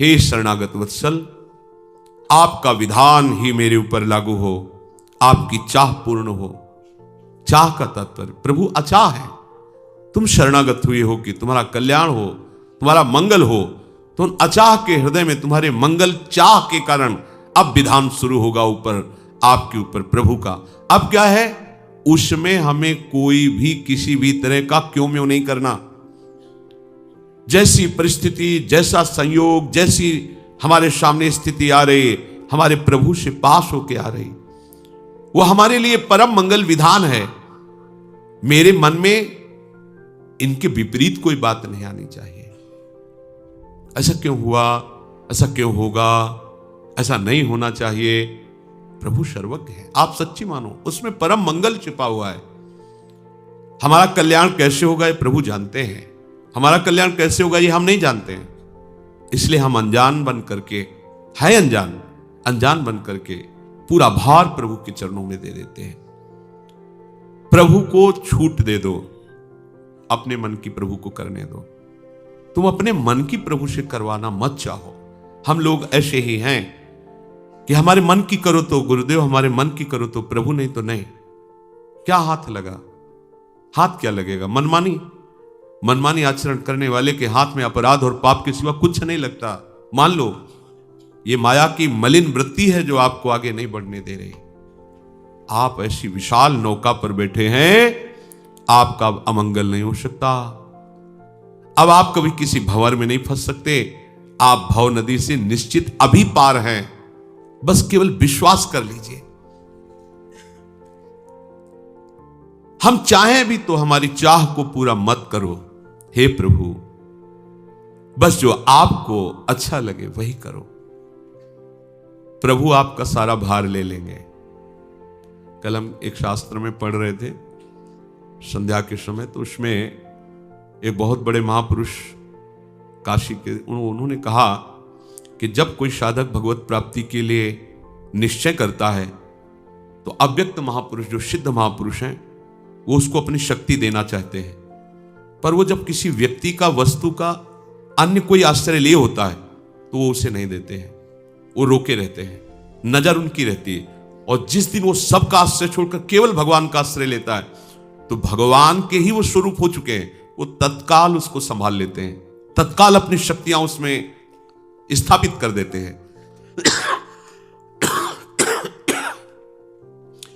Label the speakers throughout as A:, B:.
A: हे शरणागत वत्सल, आपका विधान ही मेरे ऊपर लागू हो, आपकी चाह पूर्ण हो। चाह का तात्पर्य प्रभु अचाह है। तुम शरणागत हुए हो कि तुम्हारा कल्याण हो, तुम्हारा मंगल हो, तो उन अचाह के हृदय में तुम्हारे मंगल चाह के कारण अब विधान शुरू होगा ऊपर, आपके ऊपर प्रभु का। अब क्या है, उसमें हमें कोई भी किसी भी तरह का क्यों म्यों नहीं करना। जैसी परिस्थिति, जैसा संयोग, जैसी हमारे सामने स्थिति आ रही, हमारे प्रभु से पास होके आ रही, वो हमारे लिए परम मंगल विधान है। मेरे मन में इनके विपरीत कोई बात नहीं आनी चाहिए। ऐसा क्यों हुआ, ऐसा क्यों होगा, ऐसा नहीं होना चाहिए। प्रभु सर्वज्ञ है, आप सच्ची मानो, उसमें परम मंगल छिपा हुआ है। हमारा कल्याण कैसे होगा ये प्रभु जानते हैं, हमारा कल्याण कैसे होगा ये हम नहीं जानते हैं। इसलिए हम अनजान बन करके, है अनजान बन करके पूरा भार प्रभु के चरणों में दे देते हैं। प्रभु को छूट दे दो, अपने मन की प्रभु को करने दो। तुम अपने मन की प्रभु से करवाना मत चाहो। हम लोग ऐसे ही हैं कि हमारे मन की करो तो गुरुदेव, हमारे मन की करो तो प्रभु, नहीं तो नहीं। क्या हाथ लगा, हाथ क्या लगेगा। मनमानी आचरण करने वाले के हाथ में अपराध और पाप के सिवा कुछ नहीं लगता। मान लो ये माया की मलिन वृत्ति है जो आपको आगे नहीं बढ़ने दे रही। आप ऐसी विशाल नौका पर बैठे हैं, आपका अमंगल नहीं हो सकता। अब आप कभी किसी भंवर में नहीं फंस सकते। आप भव नदी से निश्चित अभी पार हैं, बस केवल विश्वास कर लीजिए। हम चाहें भी तो हमारी चाह को पूरा मत करो। हे प्रभु, बस जो आपको अच्छा लगे वही करो। प्रभु आपका सारा भार ले लेंगे। कल हम एक शास्त्र में पढ़ रहे थे संध्या के समय, तो उसमें एक बहुत बड़े महापुरुष काशी के, उन्होंने कहा कि जब कोई साधक भगवत प्राप्ति के लिए निश्चय करता है तो अव्यक्त महापुरुष, जो सिद्ध महापुरुष हैं, वो उसको अपनी शक्ति देना चाहते हैं। पर वो जब किसी व्यक्ति का, वस्तु का अन्य कोई आश्रय लिए होता है तो वो उसे नहीं देते हैं, वो रोके रहते हैं, नजर उनकी रहती है। और जिस दिन वो सबका आश्रय छोड़कर केवल भगवान का आश्रय लेता है तो भगवान के ही वो स्वरूप हो चुके हैं, वो तत्काल उसको संभाल लेते हैं, तत्काल अपनी शक्तियां उसमें स्थापित कर देते हैं।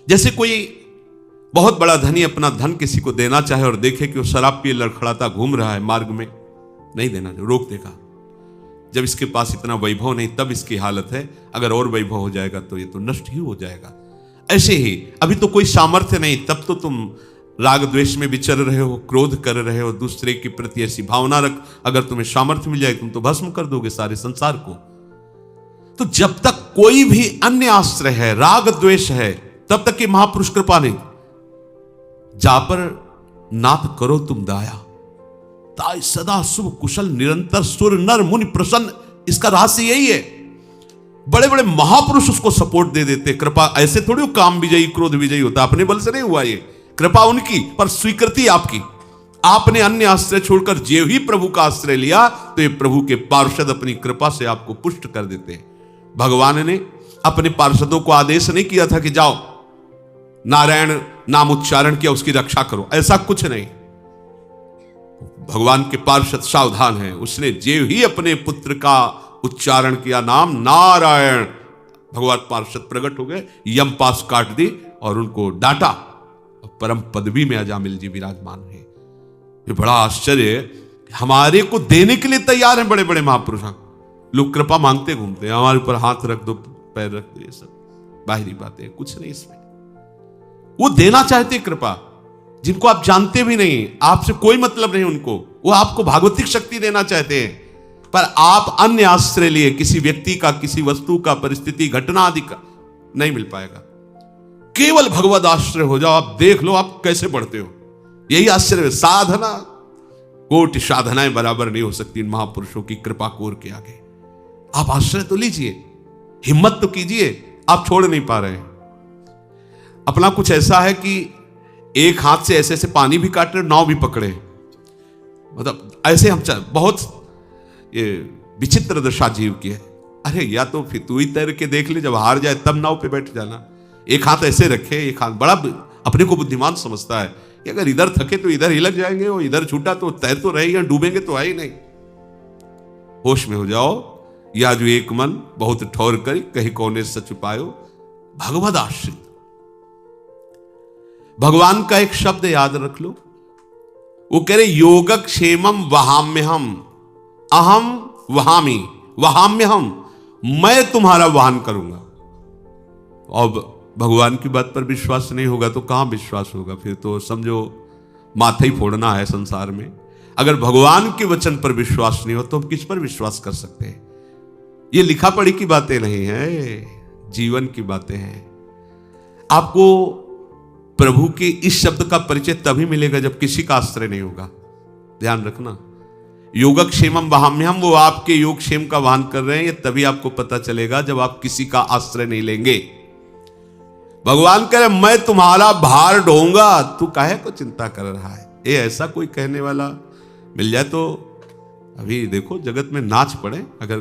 A: जैसे कोई बहुत बड़ा धनी अपना धन किसी को देना चाहे और देखे कि वो शराब पिए लड़खड़ाता घूम रहा है मार्ग में, नहीं देना, रोक देगा। जब इसके पास इतना वैभव नहीं तब इसकी हालत है, अगर और वैभव हो जाएगा तो ये तो नष्ट ही हो जाएगा। ऐसे ही अभी तो कोई सामर्थ्य नहीं, तब तो तुम राग द्वेष में विचर रहे हो, क्रोध कर रहे हो, दूसरे के प्रति ऐसी भावना रख, अगर तुम्हें सामर्थ्य मिल जाए तुम तो भस्म कर दोगे सारे संसार को। तो जब तक कोई भी अन्य आश्रय है, राग द्वेष है, तब तक ये महापुरुष कृपा नहीं। जा पर नाथ करो तुम दाया, ताई सदा शुभ कुशल निरंतर सुर नर मुनि प्रसन्न। इसका रहस्य यही है। बड़े बड़े महापुरुष उसको सपोर्ट दे देते। कृपा ऐसे थोड़ी काम विजयी क्रोध विजयी होता, अपने बल से नहीं हुआ ये, कृपा उनकी, पर स्वीकृति आपकी। आपने अन्य आश्रय छोड़कर जो ही प्रभु का आश्रय लिया तो ये प्रभु के पार्षद अपनी कृपा से आपको पुष्ट कर देते हैं। भगवान ने अपने पार्षदों को आदेश नहीं किया था कि जाओ नारायण नाम उच्चारण किया उसकी रक्षा करो, ऐसा कुछ नहीं। भगवान के पार्षद सावधान हैं, उसने जो ही अपने पुत्र का उच्चारण किया नाम नारायण, भगवान पार्षद प्रकट हो गए, यम पास काट दी और उनको डांटा। परम पदवी में अजामिल जी विराजमान है। ये बड़ा आश्चर्य है, हमारे को देने के लिए तैयार हैं बड़े बड़े महापुरुष। लोग कृपा मांगते घूमते हैं, हमारे ऊपर हाथ रख दो, पैर रख दो, ये सब बाहरी बातें, कुछ नहीं इसमें। वो देना चाहते कृपा, जिनको आप जानते भी नहीं, आपसे कोई मतलब नहीं उनको, वो आपको भागवतिक शक्ति देना चाहते हैं। पर आप अन्य आश्रय लिए, किसी व्यक्ति का, किसी वस्तु का, परिस्थिति, घटना आदि का, नहीं मिल पाएगा। केवल भगवत आश्रय हो जाओ, आप देख लो आप कैसे बढ़ते हो। यही आश्चर्य है। साधना, कोटि साधनाएं बराबर नहीं हो सकती इन महापुरुषों की कृपा कोर के आगे। आप आश्रय तो लीजिए, हिम्मत तो कीजिए, आप छोड़ नहीं पा रहे हैं। अपना कुछ ऐसा है कि एक हाथ से ऐसे ऐसे पानी भी काट रहे, नाव भी पकड़े, मतलब ऐसे हम बहुत ये विचित्र दशा जीव की है। अरे या तो फिर तू ही तैर के देख ले, जब हार जाए तब नाव पे बैठ जाना। एक हाथ ऐसे रखे, एक हाथ बड़ा अपने को बुद्धिमान समझता है कि अगर इधर थके तो इधर ही लग जाएंगे, और इधर छूटा तो तैर तो रहेगा, डूबेंगे तो है ही नहीं। होश में हो जाओ। या जो एक मन बहुत ठौर कर कहीं कोने सच पायो, भगवद आश्रित। भगवान का एक शब्द याद रख लो, वो कह रहे योगक्षेमम वहाम्यहम, अहम वहामी वहाम्यहम, मैं तुम्हारा वाहन करूंगा। अब भगवान की बात पर विश्वास नहीं होगा तो कहां विश्वास होगा? फिर तो समझो माथा ही फोड़ना है संसार में। अगर भगवान के वचन पर विश्वास नहीं हो तो हम किस पर विश्वास कर सकते हैं? ये लिखा पढ़ी की बातें नहीं है, जीवन की बातें हैं। आपको प्रभु के इस शब्द का परिचय तभी मिलेगा जब किसी का आश्रय नहीं होगा। ध्यान रखना, योगक्षेमम वहाम्यहम, वो आपके योगक्षेम का वाहन कर रहे हैं, ये तभी आपको पता चलेगा जब आप किसी का आश्रय नहीं लेंगे। भगवान कह रहे मैं तुम्हारा भार ढोऊंगा, तू काहे को चिंता कर रहा है? ये ऐसा कोई कहने वाला मिल जाए तो अभी देखो जगत में नाच पड़े। अगर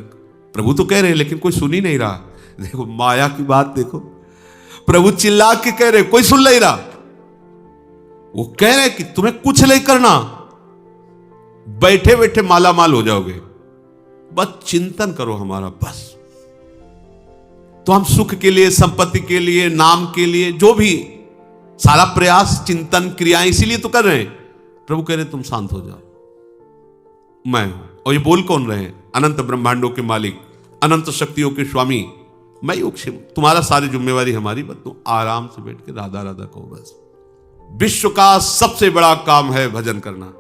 A: प्रभु तो कह रहे हैं लेकिन कोई सुन ही नहीं रहा। देखो माया की बात देखो, प्रभु चिल्ला के कह रहे कोई सुन नहीं रहा। वो कह रहे कि तुम्हें कुछ नहीं करना, बैठे बैठे माला माल हो जाओगे, बस चिंतन करो हमारा बस। तो हम सुख के लिए, संपत्ति के लिए, नाम के लिए, जो भी सारा प्रयास, चिंतन, क्रियाएं इसीलिए तो कर रहे हैं। प्रभु कह रहे तुम शांत हो जाओ, मैं हूं। और ये बोल कौन रहे हैं? अनंत ब्रह्मांडों के मालिक, अनंत शक्तियों के स्वामी, मैं योगक्षेम, तुम्हारा सारी जिम्मेवारी हमारी, बस तुम आराम से बैठ के राधा राधा कहो बस। विश्व का सबसे बड़ा काम है भजन करना,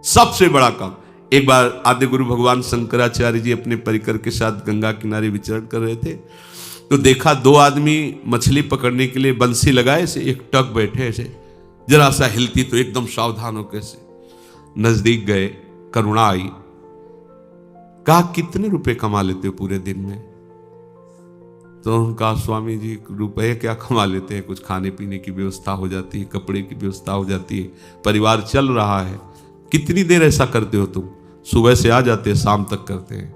A: सबसे बड़ा काम। एक बार आद्य गुरु भगवान शंकराचार्य जी अपने परिकर के साथ गंगा किनारे विचरण कर रहे थे, तो देखा दो आदमी मछली पकड़ने के लिए बंसी लगाए, से एक टक बैठे ऐसे, जरा सा हिलती तो एकदम सावधान होकर से नजदीक गए। करुणा आई, कहा कितने रुपए कमा लेते हो पूरे दिन में? तो उनका स्वामी जी रुपए क्या कमा लेते हैं, कुछ खाने पीने की व्यवस्था हो जाती है, कपड़े की व्यवस्था हो जाती है, परिवार चल रहा है। कितनी देर ऐसा करते हो तुम? सुबह से आ जाते हैं, शाम तक करते हैं।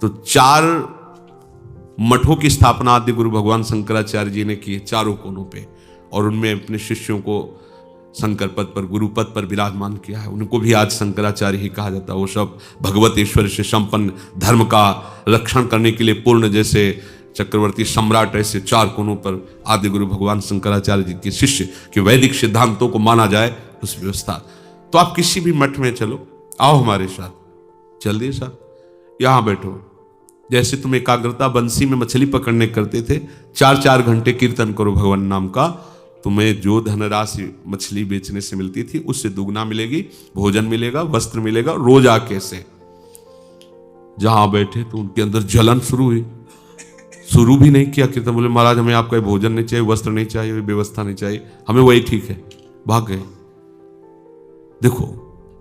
A: तो 4 मठों की स्थापना आदि गुरु भगवान शंकराचार्य जी ने की, चारों कोनों पे, और उनमें अपने शिष्यों को शंकर पद पर, गुरु पद पर विराजमान किया है। उनको भी आज शंकराचार्य ही कहा जाता है। वो सब भगवत ऐश्वर्य से संपन्न, धर्म का रक्षण करने के लिए पूर्ण, जैसे चक्रवर्ती सम्राट, ऐसे 4 कोनों पर आदि गुरु भगवान शंकराचार्य जी के शिष्य के वैदिक सिद्धांतों को माना जाए उस व्यवस्था। तो आप किसी भी मठ में चलो, आओ हमारे साथ, जल्दी साथ यहां बैठो। जैसे तुम एकाग्रता बंसी में मछली पकड़ने करते थे, 4-4 घंटे कीर्तन करो भगवान नाम का, तुम्हें जो धनराशि मछली बेचने से मिलती थी उससे दुगना मिलेगी, भोजन मिलेगा, वस्त्र मिलेगा। रोज आके से जहां बैठे तो उनके अंदर जलन शुरू हुई। शुरू भी नहीं किया कीर्तन, बोले महाराज हमें आपका भोजन नहीं चाहिए, वस्त्र नहीं चाहिए, व्यवस्था नहीं चाहिए, हमें वही ठीक है, भाग गए। देखो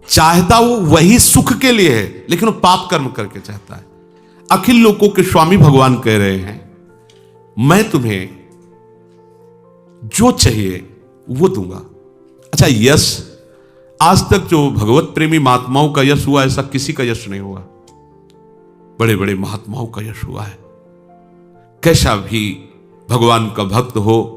A: चाहता वो वही सुख के लिए है, लेकिन वो पाप कर्म करके चाहता है। अखिल लोकों के स्वामी भगवान कह रहे हैं मैं तुम्हें जो चाहिए वो दूंगा। अच्छा, यश, आज तक जो भगवत प्रेमी महात्माओं का यश हुआ, ऐसा किसी का यश नहीं हुआ। बड़े बड़े महात्माओं का यश हुआ है। कैसा भी भगवान का भक्त हो,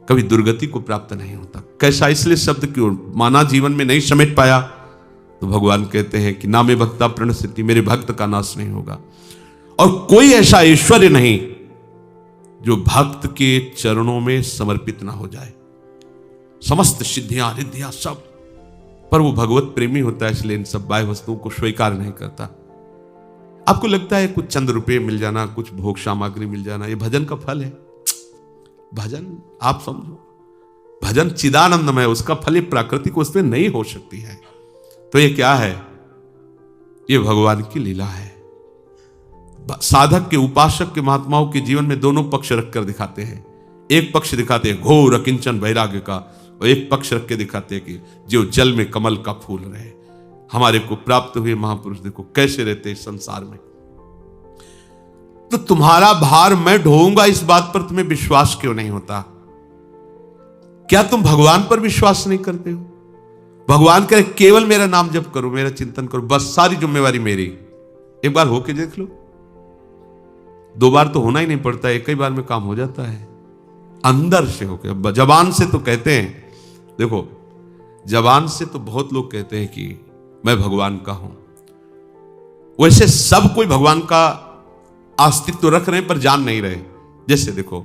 A: कभी दुर्गति को प्राप्त नहीं होता। कैसा, इसलिए शब्द क्यों माना जीवन में नहीं समेट पाया, तो भगवान कहते हैं कि ना में भक्ता प्रणस्थिति, मेरे भक्त का नाश नहीं होगा। और कोई ऐसा ऐश्वर्य नहीं जो भक्त के चरणों में समर्पित ना हो जाए। समस्त सिद्धियां रिद्धियां सब, पर वो भगवत प्रेमी होता है, इसलिए इन सब बाह्य वस्तुओं को स्वीकार नहीं करता। आपको लगता है कुछ चंद रुपए मिल जाना, कुछ भोग सामग्री मिल जाना, ये भजन का फल है? भजन आप समझो, भजन चिदानंदमय, उसका फल ये प्राकृतिक वस्तुएं नहीं हो सकती है। तो ये क्या है? ये भगवान की लीला है। साधक के, उपासक के, महात्माओं के जीवन में दोनों पक्ष रखकर दिखाते हैं। एक पक्ष दिखाते हैं घोर अकिंचन वैराग्य का, और एक पक्ष रख के दिखाते हैं कि जो जल में कमल का फूल रहे। हमारे को प्राप्त हुए महापुरुष देखो कैसे रहते हैं संसार में। तो तुम्हारा भार मैं ढोऊंगा, इस बात पर तुम्हें विश्वास क्यों नहीं होता? क्या तुम भगवान पर विश्वास नहीं करते हो? भगवान कहे केवल मेरा नाम जप करो, मेरा चिंतन करो, बस सारी जिम्मेवारी मेरी। एक बार होके देख लो। 2 बार तो होना ही नहीं पड़ता, एक ही बार में काम हो जाता है। अंदर से होके, जबान से तो कहते हैं, देखो जबान से तो बहुत लोग कहते हैं कि मैं भगवान का हूं, वैसे सब कोई भगवान का अस्तित्व रख रहे हैं पर जान नहीं रहे। जैसे देखो,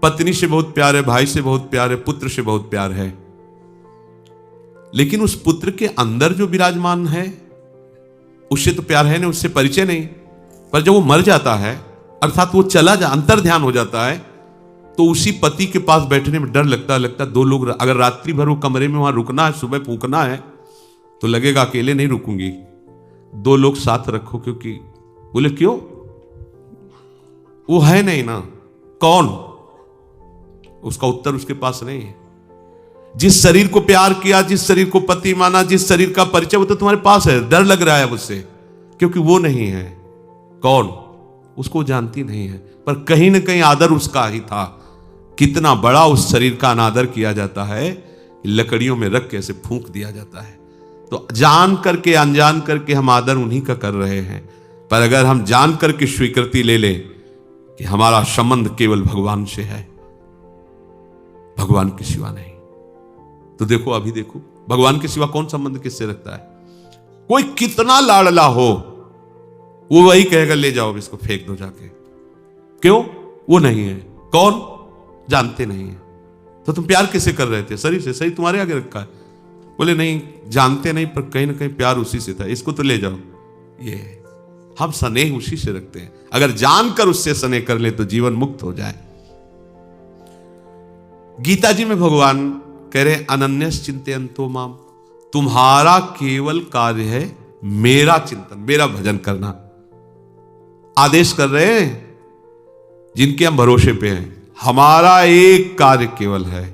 A: पत्नी से बहुत प्यार है, भाई से बहुत प्यार है, पुत्र से बहुत प्यार है, लेकिन उस पुत्र के अंदर जो विराजमान है उससे तो प्यार है नहीं, उससे परिचय नहीं। पर जब वो मर जाता है, अर्थात वो चला जा, अंतर ध्यान हो जाता है, तो उसी पति के पास बैठने में डर लगता है। 2 लोग, अगर रात्रि भर वो कमरे में वहां रुकना है, सुबह फूंकना है, तो लगेगा अकेले नहीं रुकूंगी, 2 लोग साथ रखो। क्योंकि बोले क्यों? वो है नहीं ना। कौन? उसका उत्तर उसके पास नहीं है। जिस शरीर को प्यार किया, जिस शरीर को पति माना, जिस शरीर का परिचय, वो तो तुम्हारे पास है, डर लग रहा है उससे, क्योंकि वो नहीं है। कौन? उसको जानती नहीं है, पर कहीं ना कहीं आदर उसका ही था। कितना बड़ा उस शरीर का अनादर किया जाता है, लकड़ियों में रख के ऐसे फूंक दिया जाता है। तो जान करके अनजान करके हम आदर उन्हीं का कर रहे हैं। पर अगर हम जान करके स्वीकृति ले लें कि हमारा संबंध केवल भगवान से है, भगवान के सिवा नहीं, तो देखो, अभी देखो, भगवान के सिवा कौन संबंध किससे रखता है? कोई कितना लाडला हो, वो वही कहेगा ले जाओ इसको, फेंक दो जाके। क्यों? वो नहीं है। कौन? जानते नहीं है। तो तुम प्यार किससे कर रहे थे? शरीर से। शरीर तुम्हारे आगे रखा है। बोले नहीं, जानते नहीं, पर कहीं ना कहीं प्यार उसी से था, इसको तो ले जाओ। ये हम स्नेह उसी से रखते हैं। अगर जानकर उससे स्नेह कर ले तो जीवन मुक्त हो जाए। गीता जी में भगवान कह रहे अनन्यस चिंतयन्तो माम, तुम्हारा केवल कार्य है मेरा चिंतन, मेरा भजन करना। आदेश कर रहे हैं जिनके हम भरोसे पे हैं। हमारा एक कार्य केवल है,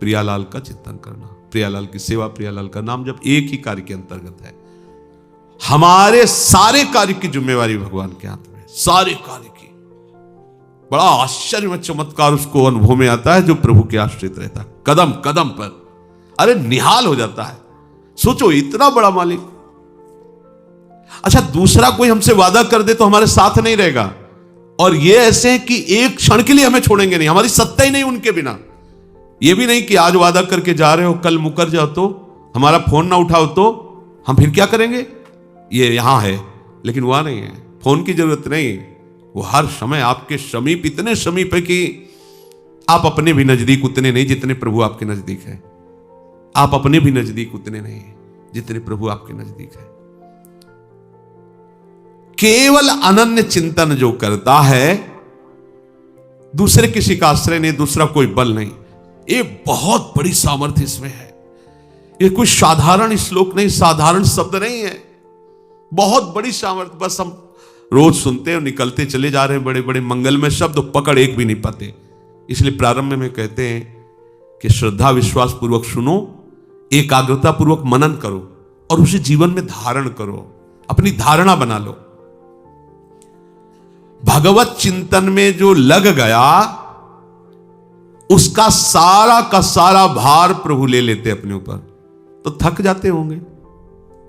A: प्रियालाल का चिंतन करना, प्रियालाल की सेवा, प्रियालाल का नाम जब, एक ही कार्य के अंतर्गत है। हमारे सारे कार्य की जिम्मेवारी भगवान के हाथ में, सारे कार्य की। बड़ा आश्चर्य में चमत्कार उसको अनुभव में आता है जो प्रभु के आश्रित रहता है, कदम कदम पर। अरे निहाल हो जाता है। सोचो, इतना बड़ा मालिक। अच्छा, दूसरा कोई हमसे वादा कर दे तो हमारे साथ नहीं रहेगा, और ये ऐसे हैं कि एक क्षण के लिए हमें छोड़ेंगे नहीं, हमारी सत्ता ही नहीं उनके बिना। ये भी नहीं कि आज वादा करके जा रहे हो, कल मुकर जाओ तो, हमारा फोन ना उठाओ तो हम फिर क्या करेंगे? ये यहां है, लेकिन वहां नहीं है। फोन की जरूरत नहीं, वो हर समय आपके समीप, इतने समीप है कि आप अपने भी नजदीक उतने नहीं जितने प्रभु आपके नजदीक है। आप अपने भी नजदीक उतने नहीं जितने प्रभु आपके नजदीक है। केवल अनन्य चिंतन जो करता है, दूसरे किसी का आश्रय नहीं, दूसरा कोई बल नहीं, ये बहुत बड़ी सामर्थ्य इसमें है। ये कोई साधारण श्लोक नहीं, साधारण शब्द नहीं है, बहुत बड़ी सामर्थ्य। बस हम रोज सुनते हैं और निकलते चले जा रहे हैं बड़े बड़े मंगलमय शब्द, पकड़ एक भी नहीं पाते। इसलिए प्रारंभ में कहते हैं कि श्रद्धा विश्वास पूर्वक सुनो, एकाग्रता पूर्वक मनन करो और उसे जीवन में धारण करो, अपनी धारणा बना लो। भगवत चिंतन में जो लग गया, उसका सारा का सारा भार प्रभु ले लेते अपने ऊपर। तो थक जाते होंगे,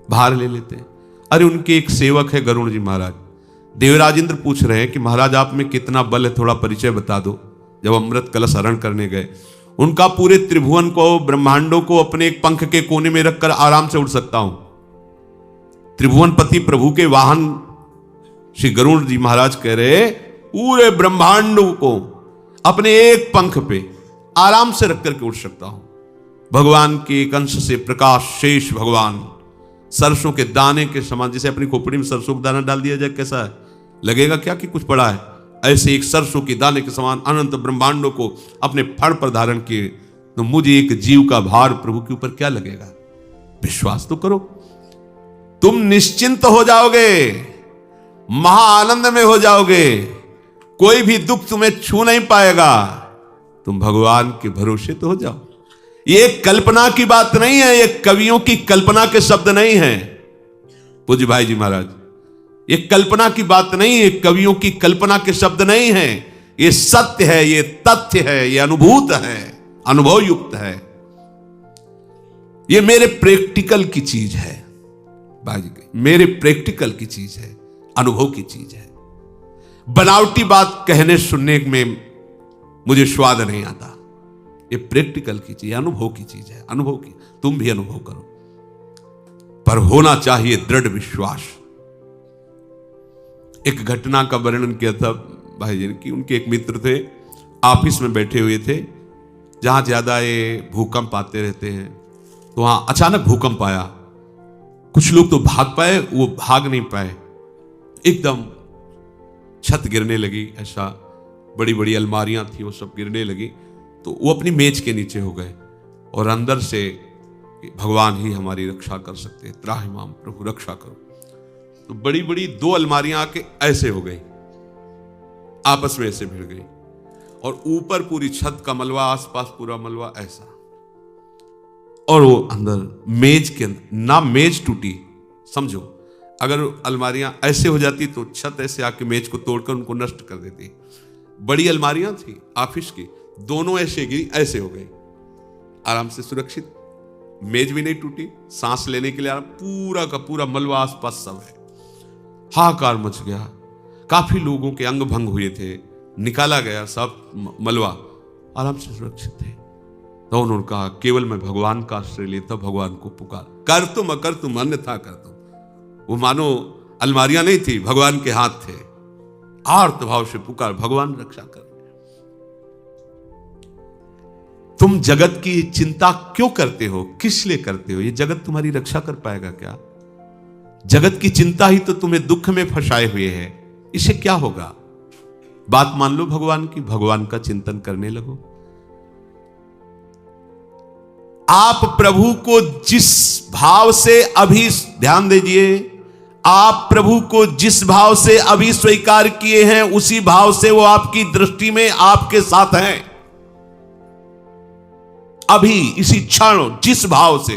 A: भार ले लेते हैं। अरे उनके एक सेवक है गरुण जी महाराज, देवराज इंद्र पूछ रहे हैं कि महाराज आप में कितना बल है, थोड़ा परिचय बता दो। जब अमृत कलश हरण करने गए, उनका पूरे त्रिभुवन को, ब्रह्मांडों को अपने एक पंख के कोने में रखकर आराम से उड़ सकता हूं। त्रिभुवनपति प्रभु के वाहन श्री गरुड़ जी महाराज कह रहे, पूरे ब्रह्मांड को अपने एक पंख पे आराम से रख करके उड़ सकता हूं। भगवान के एक अंश से प्रकाश शेष भगवान सरसों के दाने के समान, जैसे अपनी खोपड़ी में सरसों का दाना डाल दिया जाए, कैसा है, लगेगा क्या कि कुछ पड़ा है, ऐसे एक सरसों के दाने के समान अनंत ब्रह्मांडों को अपने फण पर धारण किए। तो मुझे एक जीव का भार प्रभु के ऊपर क्या लगेगा? विश्वास तो करो, तुम निश्चिंत हो जाओगे, महाआनंद में हो जाओगे, कोई भी दुख तुम्हें छू नहीं पाएगा। तुम भगवान के भरोसे तो हो जाओ। ये कल्पना की बात नहीं है, ये कवियों की कल्पना के शब्द नहीं है पूज्य भाई जी महाराज, ये कल्पना की बात नहीं है, कवियों की कल्पना के शब्द नहीं है, ये सत्य है, ये तथ्य है, ये अनुभूत है, अनुभव युक्त है। ये मेरे प्रैक्टिकल की चीज है, मेरे प्रैक्टिकल की चीज है, अनुभव की चीज है। बनावटी बात कहने सुनने में मुझे स्वाद नहीं आता। ये प्रैक्टिकल की चीज, अनुभव की चीज है, अनुभव की। तुम भी अनुभव करो, पर होना चाहिए दृढ़ विश्वास। एक घटना का वर्णन किया था भाई जी की, उनके एक मित्र थे, ऑफिस में बैठे हुए थे, जहां ज्यादा ये भूकंप आते रहते हैं, तो वहां अचानक भूकंप आया। कुछ लोग तो भाग पाए, वो भाग नहीं पाए, एकदम छत गिरने लगी। ऐसा बड़ी बड़ी अलमारियां थी, वो सब गिरने लगी। तो वो अपनी मेज के नीचे हो गए और अंदर से भगवान ही हमारी रक्षा कर सकते हैं, त्राहिमाम प्रभु रक्षा करो। तो बड़ी बड़ी दो अलमारियां आके ऐसे हो गई, आपस में ऐसे भिड़ गई, और ऊपर पूरी छत का मलबा, आसपास पूरा मलबा ऐसा, और वो अंदर मेज के अंदर ना मेज टूटी। समझो, अगर अलमारियां ऐसे हो जाती तो छत ऐसे आके मेज को तोड़कर उनको नष्ट कर देती। बड़ी अलमारियां थी ऑफिस की, दोनों ऐसे गिरी, ऐसे हो गई, आराम से सुरक्षित। मेज भी नहीं टूटी, सांस लेने के लिए आराम, पूरा का पूरा मलबा आसपास सब है। हाहाकार मच गया, काफी लोगों के अंग भंग हुए थे, निकाला गया सब मलबा, आराम से सुरक्षित थे। तो उन्होंने कहा केवल मैं भगवान का आश्रय लेता, भगवान को पुकार, कर तुम अकर तुम अन्यथा कर तुम। वो मानो अलमारियां नहीं थी, भगवान के हाथ थे, आर्त भाव से पुकार, भगवान रक्षा कर। तुम जगत की चिंता क्यों करते हो, किस लिए करते हो? ये जगत तुम्हारी रक्षा कर पाएगा क्या? जगत की चिंता ही तो तुम्हें दुख में फंसाए हुए है, इसे क्या होगा? बात मान लो भगवान की, भगवान का चिंतन करने लगो। आप प्रभु को जिस भाव से अभी, ध्यान दीजिए, आप प्रभु को जिस भाव से अभी स्वीकार किए हैं, उसी भाव से वो आपकी दृष्टि में आपके साथ हैं। अभी इसी क्षण जिस भाव से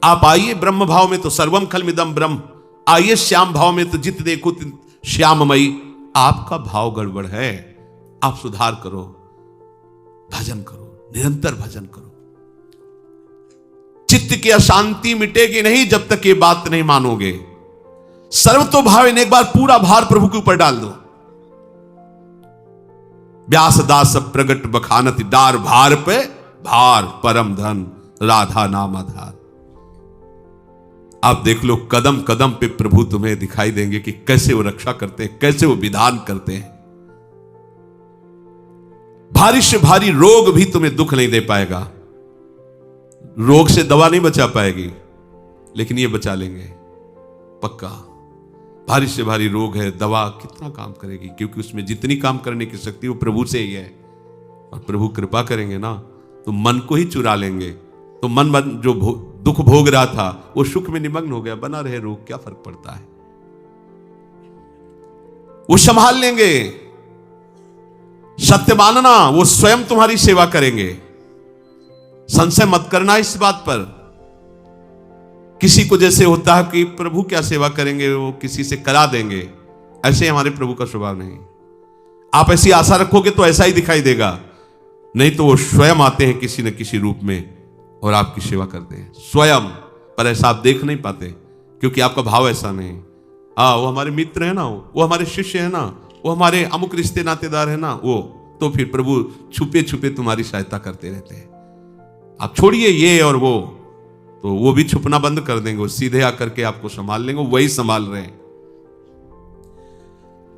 A: आप आइए, ब्रह्म भाव में तो सर्वम खलमिदम ब्रह्म, आइए श्याम भाव में तो जित देखो श्याममयी। आपका भाव गड़बड़ है, आप सुधार करो, भजन करो, निरंतर भजन करो। चित्त की अशांति मिटेगी नहीं जब तक ये बात नहीं मानोगे। सर्वतो भावेन, एक बार पूरा भार प्रभु के ऊपर डाल दो। व्यास दास प्रगट बखानति, डार भार पे भार, परम धन राधा नाम आधार। आप देख लो, कदम कदम पे प्रभु तुम्हें दिखाई देंगे कि कैसे वो रक्षा करते हैं, कैसे वो विधान करते हैं। भारी से भारी रोग भी तुम्हें दुख नहीं दे पाएगा। रोग से दवा नहीं बचा पाएगी, लेकिन ये बचा लेंगे पक्का। भारी से भारी रोग है, दवा कितना काम करेगी, क्योंकि उसमें जितनी काम करने की शक्ति वो प्रभु से ही है। और प्रभु कृपा करेंगे ना तो मन को ही चुरा लेंगे। तो मन जो दुख भोग रहा था वो सुख में निमग्न हो गया, बना रहे रोग, क्या फर्क पड़ता है, वो संभाल लेंगे। सत्य मानना, वो स्वयं तुम्हारी सेवा करेंगे। संशय मत करना इस बात पर। किसी को जैसे होता है कि प्रभु क्या सेवा करेंगे, वो किसी से करा देंगे, ऐसे हमारे प्रभु का स्वभाव नहीं। आप ऐसी आशा रखोगे तो ऐसा ही दिखाई देगा, नहीं तो वो स्वयं आते हैं किसी न किसी रूप में और आपकी सेवा करते हैं स्वयं। पर ऐसा आप देख नहीं पाते क्योंकि आपका भाव ऐसा नहीं। वो हमारे मित्र है ना, वो हमारे शिष्य है ना, वो हमारे अमुक रिश्ते नातेदार है ना, वो तो फिर प्रभु छुपे छुपे तुम्हारी सहायता करते रहते हैं। आप छोड़िए ये और वो, तो वो भी छुपना बंद कर देंगे, वो सीधे आकर के आपको संभाल लेंगे, वही संभाल रहे हैं।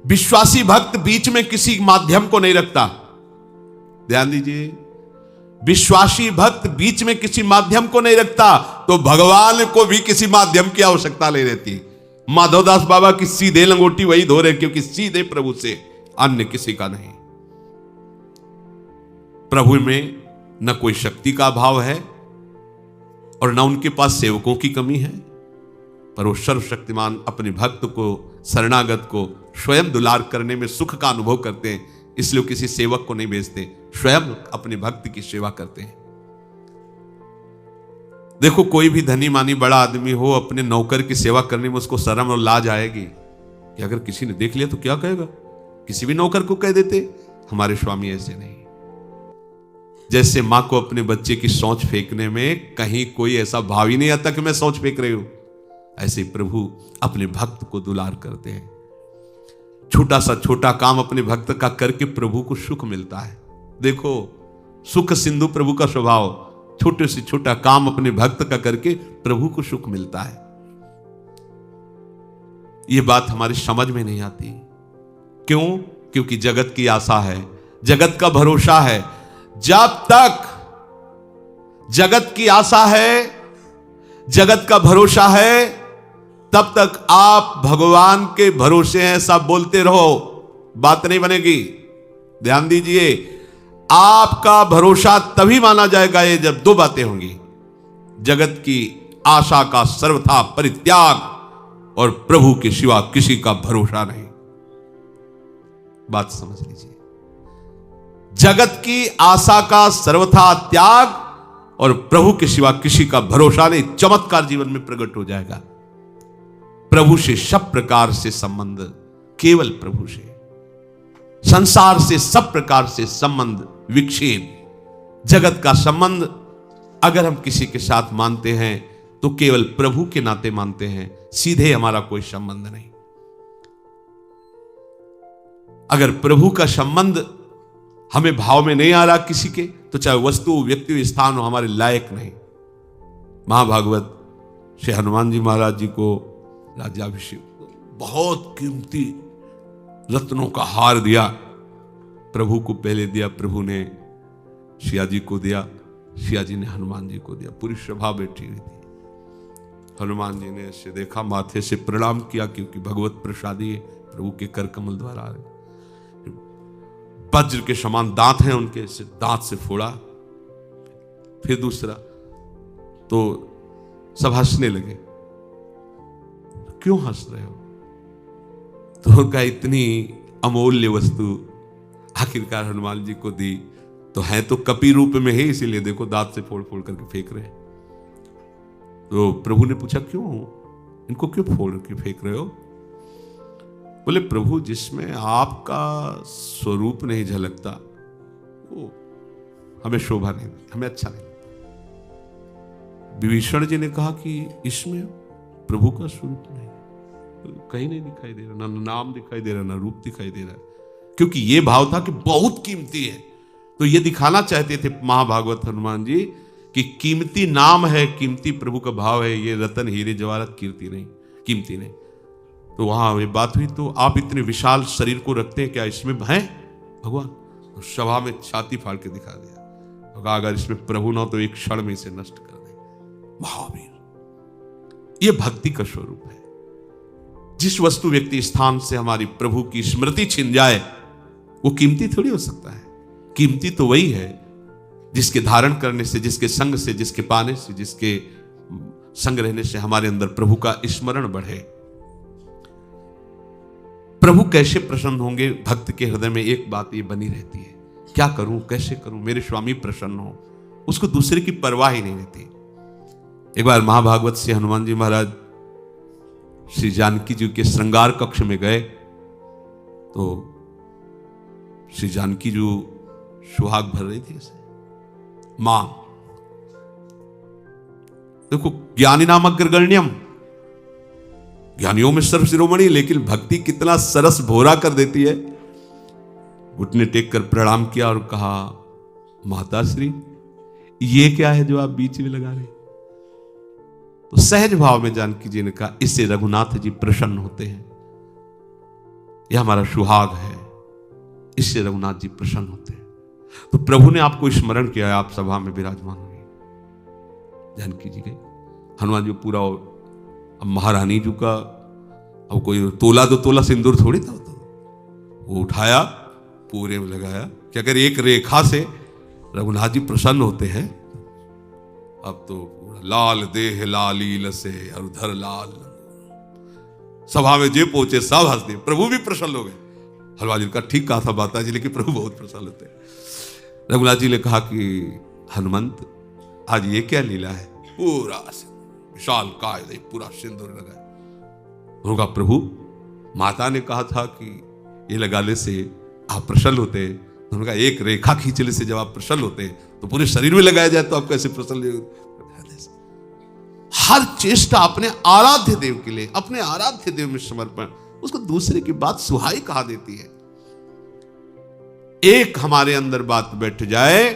A: विश्वासी भक्त बीच में किसी माध्यम को नहीं रखता, ध्यान दीजिए। विश्वासी भक्त बीच में किसी माध्यम को नहीं रखता, तो भगवान को भी किसी माध्यम की आवश्यकता नहीं रहती। माधवदास बाबा की सीधे लंगोटी वही धो रहे, क्योंकि सीधे प्रभु से, अन्य किसी का नहीं। प्रभु में न कोई शक्ति का अभाव है और न उनके पास सेवकों की कमी है, पर वो सर्वशक्तिमान अपने भक्त को, शरणागत को स्वयं दुलार करने में सुख का अनुभव करते हैं। इसलिए वो किसी सेवक को नहीं भेजते, स्वयं अपने भक्त की सेवा करते हैं। देखो, कोई भी धनी मानी बड़ा आदमी हो, अपने नौकर की सेवा करने में उसको शर्म और लाज आएगी कि अगर किसी ने देख लिया तो क्या कहेगा। किसी भी नौकर को कह देते, हमारे स्वामी ऐसे नहीं। जैसे मां को अपने बच्चे की सोच फेंकने में कहीं कोई ऐसा भाव ही नहीं आता कि मैं सोच फेंक रही हूं, ऐसे प्रभु अपने भक्त को दुलार करते हैं। छोटा सा छोटा काम अपने भक्त का करके प्रभु को सुख मिलता है। देखो, सुख सिंधु प्रभु का स्वभाव, छोटे से छोटा काम अपने भक्त का करके प्रभु को सुख मिलता है। यह बात हमारी समझ में नहीं आती। क्यों? क्योंकि जगत की आशा है, जगत का भरोसा है। जब तक जगत की आशा है, जगत का भरोसा है, तब तक आप भगवान के भरोसे हैं सब बोलते रहो, बात नहीं बनेगी। ध्यान दीजिए, आपका भरोसा तभी माना जाएगा ये जब दो बातें होंगी, जगत की आशा का सर्वथा परित्याग और प्रभु के सिवा किसी का भरोसा नहीं। बात समझ लीजिए, जगत की आशा का सर्वथा त्याग और प्रभु के सिवा किसी का भरोसा नहीं। चमत्कार जीवन में प्रकट हो जाएगा। प्रभु से सब प्रकार से संबंध केवल प्रभु से, संसार से सब प्रकार से संबंध विक्षेप। जगत का संबंध अगर हम किसी के साथ मानते हैं तो केवल प्रभु के नाते मानते हैं, सीधे हमारा कोई संबंध नहीं। अगर प्रभु का संबंध हमें भाव में नहीं आ रहा किसी के, तो चाहे वस्तु, व्यक्ति, स्थान हो, हमारे लायक नहीं। महाभागवत श्री हनुमान जी महाराज जी को राज्याभिषेक बहुत कीमती रत्नों का हार दिया। प्रभु को पहले दिया, प्रभु ने सिया जी को दिया, सिया जी ने हनुमान जी को दिया। पूरी सभा बैठी हुई थी। हनुमान जी ने ऐसे देखा, माथे से प्रणाम किया, क्योंकि भगवत प्रसादी प्रभु के कर कमल द्वारा आ रहे। वज्र के समान दांत हैं उनके, से दांत से फोड़ा। फिर दूसरा, तो सब हंसने लगे। क्यों हंस रहे हो? तो उनका इतनी अमूल्य वस्तु आखिरकार हनुमान जी को दी, तो है तो कपि रूप में है, इसीलिए देखो दांत से फोड़ फोड़ करके फेंक रहे हैं। तो प्रभु ने पूछा, क्यों इनको क्यों फोड़ के फेंक रहे हो? बोले, प्रभु जिसमें आपका स्वरूप नहीं झलकता वो हमें शोभा नहीं, हमें अच्छा नहीं लगता। विभीषण जी ने कहा कि इसमें प्रभु का स्वरूप नहीं, कहीं नहीं दिखाई दे रहा, ना नाम दिखाई दे रहा, ना रूप दिखाई दे रहा। क्योंकि ये भाव था कि बहुत कीमती है, तो ये दिखाना चाहते थे महाभागवत हनुमान जी कि कीमती नाम है, कीमती प्रभु का भाव है, ये रतन हीरे जवाहरात कीर्ति नहीं, कीमती नहीं। तो वहां ये बात हुई, तो आप इतने विशाल शरीर को रखते हैं, क्या इसमें हैं भगवान? तो सभा में छाती फाड़ के दिखा दिया, अगर इसमें प्रभु ना तो एक क्षण में इसे नष्ट कर दे। महावीर, ये भक्ति का स्वरूप है। जिस वस्तु, व्यक्ति, स्थान से हमारी प्रभु की स्मृति छिन जाए वो कीमती थोड़ी हो सकता है। कीमती तो वही है जिसके धारण करने से, जिसके संग से, जिसके पाने से, जिसके संग रहने से हमारे अंदर प्रभु का स्मरण बढ़े। प्रभु कैसे प्रसन्न होंगे? भक्त के हृदय में एक बात ये बनी रहती है, क्या करूं, कैसे करूं, मेरे स्वामी प्रसन्न हो। उसको दूसरे की परवाह ही नहीं रहती। एक बार महाभागवत से हनुमान जी महाराज श्री जानकी जी के श्रृंगार कक्ष में गए, तो श्री जानकी जी सुहाग भर रही थी उसे। मां, देखो, ज्ञानी नाम अग्रगण्यम, ज्ञानियों में सर्व शिरोमणि, लेकिन भक्ति कितना सरस भोरा कर देती है। घुटने टेक कर प्रणाम किया और कहा, माता श्री, ये क्या है जो आप बीच में लगा रहे? तो सहज भाव में जानकी जी ने कहा, इससे रघुनाथ जी प्रसन्न होते हैं, यह हमारा सुहाग है, इससे रघुनाथ जी प्रसन्न होते हैं। तो प्रभु ने आपको स्मरण किया है, आप सभा में विराजमान हुए। जानकी जी गए, हनुमान जी पूरा, अब महारानी जी का अब कोई तोला दो तोला सिंदूर थोड़ी था, तो वो उठाया, पूरे में लगाया कि अगर एक रेखा से रघुनाथ जी प्रसन्न होते हैं, अब तो लाल देह लालील से अरुधर लाल। सभा में जे पहुंचे सब हंस दिए, प्रभु भी प्रसन्न हो गए। हनुमान जी का ठीक कहा था माता जी, लेकिन प्रभु बहुत प्रसन्न होते हैं। रघुनाथ जी ने कहा कि हनुमंत, आज ये क्या लीला है? पूरा विशाल काय पूरा सिंदूर लगा होगा। प्रभु, माता ने कहा था कि ये लगाने से आप प्रसन्न होते हैं, उन्होंने कहा एक रेखा खींचने से जब आप प्रसन्न होते हैं तो पूरे शरीर में लगाया जाए तो आप कैसे प्रसन्न? हर चेष्टा अपने आराध्य देव के लिए, अपने आराध्य देव में समर्पण, उसको दूसरे की बात सुहाई कहा देती है। एक हमारे अंदर बात बैठ जाए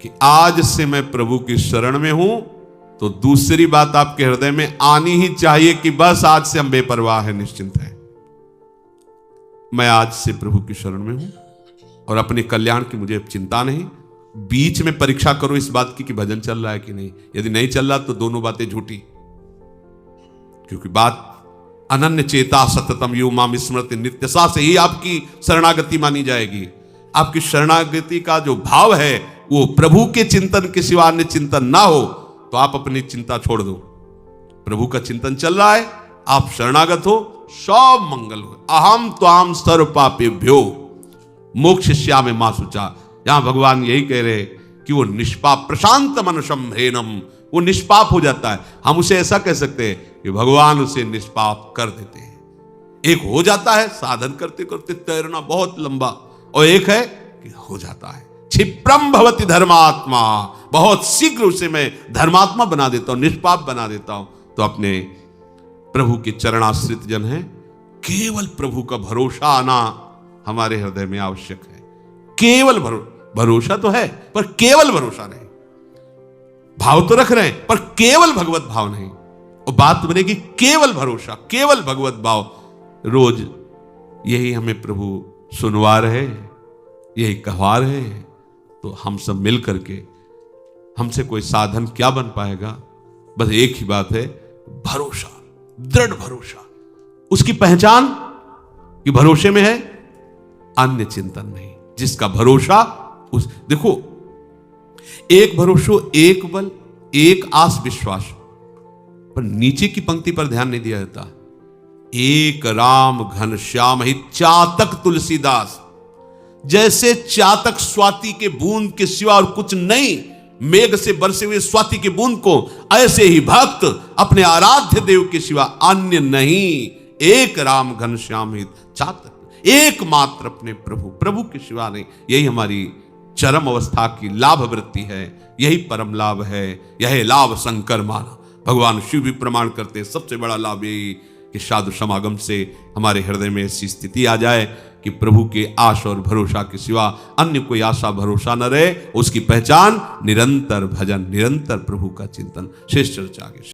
A: कि आज से मैं प्रभु की शरण में हूं, तो दूसरी बात आपके हृदय में आनी ही चाहिए कि बस आज से हम बेपरवाह है, निश्चिंत है। मैं आज से प्रभु की शरण में हूं और अपने कल्याण की मुझे चिंता नहीं। बीच में परीक्षा करो इस बात की कि भजन चल रहा है कि नहीं। यदि नहीं चल रहा तो दोनों बातें झूठी, क्योंकि बात अनन्य चेता सततम यो माम स्मृति नित्यसा से ही आपकी शरणागति मानी जाएगी। आपकी शरणागति का जो भाव है वो प्रभु के चिंतन के सिवा अन्य चिंतन ना हो, तो आप अपनी चिंता छोड़ दो। प्रभु का चिंतन चल रहा है, आप शरणागत हो, सब मंगल हो। अहम त्वाम सर्व पापेभ्यो मोक्षयिष्यामि मा शुचा। यहां भगवान यही कह रहे कि वो निष्पाप प्रशांत मनसम ह्रेनम, वो निष्पाप हो जाता है। हम उसे ऐसा कह सकते हैं कि भगवान उसे निष्पाप कर देते हैं। एक हो जाता है साधन करते करते तैरना बहुत लंबा, और एक है कि हो जाता है क्षिप्रम भवति धर्मात्मा, बहुत शीघ्र उसे मैं धर्मात्मा बना देता हूं, निष्पाप बना देता हूं। तो अपने प्रभु के चरणाश्रित जन है, केवल प्रभु का भरोसा आना हमारे हृदय में आवश्यक है। केवल भरोसा तो है पर केवल भरोसा नहीं। भाव तो रख रहे हैं पर केवल भगवत भाव नहीं। और बात बनेगी केवल भरोसा, केवल भगवत भाव। रोज यही हमें प्रभु सुनवा रहे, यही कहवा रहे। तो हम सब मिल करके, हमसे कोई साधन क्या बन पाएगा? बस एक ही बात है, भरोसा, दृढ़ भरोसा। उसकी पहचान कि भरोसे में है, अन्य चिंतन नहीं। जिसका भरोसा उस, देखो, एक भरोसो, एक बल, एक आस विश्वास, पर नीचे की पंक्ति पर ध्यान नहीं दिया जाता। एक राम घनश्याम ही चातक तुलसीदास। जैसे चातक स्वाति के बूंद के सिवा और कुछ नहीं, मेघ से बरसे हुए स्वाति के बूंद को, ऐसे ही भक्त अपने आराध्य देव के सिवा अन्य नहीं। एक राम घनश्याम ही चातक, एकमात्र अपने प्रभु के सिवा नहीं। यही हमारी चरम अवस्था की लाभ वृत्ति है, यही परम लाभ है, यही लाभ शंकर माना। भगवान शिव भी प्रमाण करते हैं, सबसे बड़ा लाभ यही कि साधु समागम से हमारे हृदय में ऐसी स्थिति आ जाए कि प्रभु के आशा और भरोसा के सिवा अन्य कोई आशा भरोसा न रहे। उसकी पहचान निरंतर भजन, निरंतर प्रभु का चिंतन। शेष चर्चा आगे।